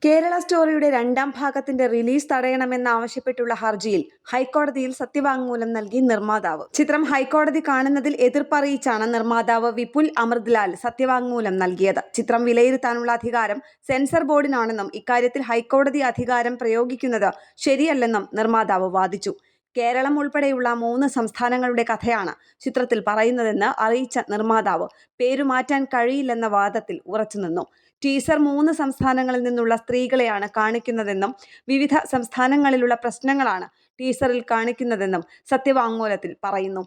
കേരള സ്റ്റോറിയുടെ രണ്ടാം ഭാഗത്തിന്റെ റിലീസ് തടയണമെന്നാവശ്യപ്പെട്ടുള്ള ഹർജിയിൽ ഹൈക്കോടതിയിൽ സത്യവാങ്മൂലം നൽകി നിർമ്മാതാവ്. ചിത്രം ഹൈക്കോടതി കാണുന്നതിൽ എതിർപ്പറിയിച്ചാണ് നിർമ്മാതാവ് വിപുൽ അമൃത്ലാൽ സത്യവാങ്മൂലം നൽകിയത്. ചിത്രം വിലയിരുത്താനുള്ള അധികാരം സെൻസർ ബോർഡിനാണെന്നും ഇക്കാര്യത്തിൽ ഹൈക്കോടതി അധികാരം പ്രയോഗിക്കുന്നത് ശരിയല്ലെന്നും നിർമ്മാതാവ് വാദിച്ചു. കേരളം ഉൾപ്പെടെയുള്ള 3 സംസ്ഥാനങ്ങളുടെ കഥയാണ് ചിത്രത്തിൽ പറയുന്നതെന്ന് അറിയിച്ച നിർമ്മാതാവ് പേരുമാറ്റാൻ കഴിയില്ലെന്ന വാദത്തിൽ ഉറച്ചുനിന്നു. ടീസർ 3 സംസ്ഥാനങ്ങളിൽ നിന്നുള്ള സ്ത്രീകളെയാണ് കാണിക്കുന്നതെന്നും വിവിധ സംസ്ഥാനങ്ങളിലുള്ള പ്രശ്നങ്ങളാണ് ടീസറിൽ കാണിക്കുന്നതെന്നും സത്യവാങ്മൂലത്തിൽ പറയുന്നു.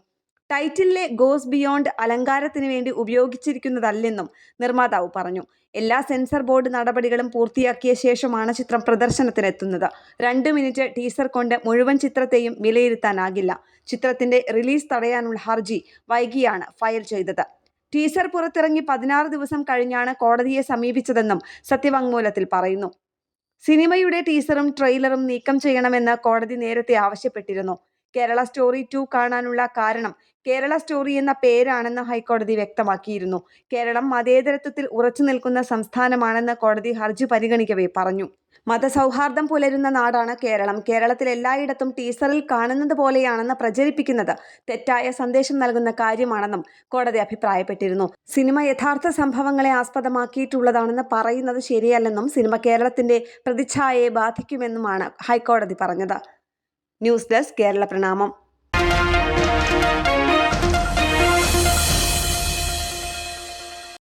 ടൈറ്റിലിലെ ഗോസ് ബിയോണ്ട് അലങ്കാരത്തിന് വേണ്ടി ഉപയോഗിച്ചിരിക്കുന്നതല്ലെന്നും നിർമ്മാതാവ് പറഞ്ഞു. എല്ലാ സെൻസർ ബോർഡ് നടപടികളും പൂർത്തിയാക്കിയ ശേഷമാണ് ചിത്രം പ്രദർശനത്തിനെത്തുന്നത്. 2 മിനിറ്റ് ടീസർ കൊണ്ട് മുഴുവൻ ചിത്രത്തെയും വിലയിരുത്താനാകില്ല. ചിത്രത്തിന്റെ റിലീസ് തടയാനുള്ള ഹർജി വൈകിയാണ് ഫയൽ ചെയ്തത്. ടീസർ പുറത്തിറങ്ങി 16 ദിവസം കഴിഞ്ഞാണ് കോടതിയെ സമീപിച്ചതെന്നും സത്യവാങ്മൂലത്തിൽ പറയുന്നു. സിനിമയുടെ ടീസറും ട്രെയിലറും നീക്കം ചെയ്യണമെന്ന് കോടതി നേരത്തെ ആവശ്യപ്പെട്ടിരുന്നു. കേരള സ്റ്റോറി 2 കാണാനുള്ള കാരണം കേരള സ്റ്റോറി എന്ന പേരാണെന്ന് ഹൈക്കോടതി വ്യക്തമാക്കിയിരുന്നു. കേരളം മതേതരത്വത്തിൽ ഉറച്ചു നിൽക്കുന്ന സംസ്ഥാനമാണെന്ന് കോടതി ഹർജി പരിഗണിക്കവേ പറഞ്ഞു. മതസൗഹാർദ്ദം പുലരുന്ന നാടാണ് കേരളം. കേരളത്തിൽ എല്ലായിടത്തും ടീസറിൽ കാണുന്നത് പോലെയാണെന്ന് പ്രചരിപ്പിക്കുന്നത് തെറ്റായ സന്ദേശം നൽകുന്ന കാര്യമാണെന്നും കോടതി അഭിപ്രായപ്പെട്ടിരുന്നു. സിനിമ യഥാർത്ഥ സംഭവങ്ങളെ ആസ്പദമാക്കിയിട്ടുള്ളതാണെന്ന് പറയുന്നത് ശരിയല്ലെന്നും സിനിമ കേരളത്തിന്റെ പ്രതിച്ഛായയെ ബാധിക്കുമെന്നുമാണ് ഹൈക്കോടതി പറഞ്ഞത്. ന്യൂസ് ഡെസ്ക് കേരള പ്രണാമം.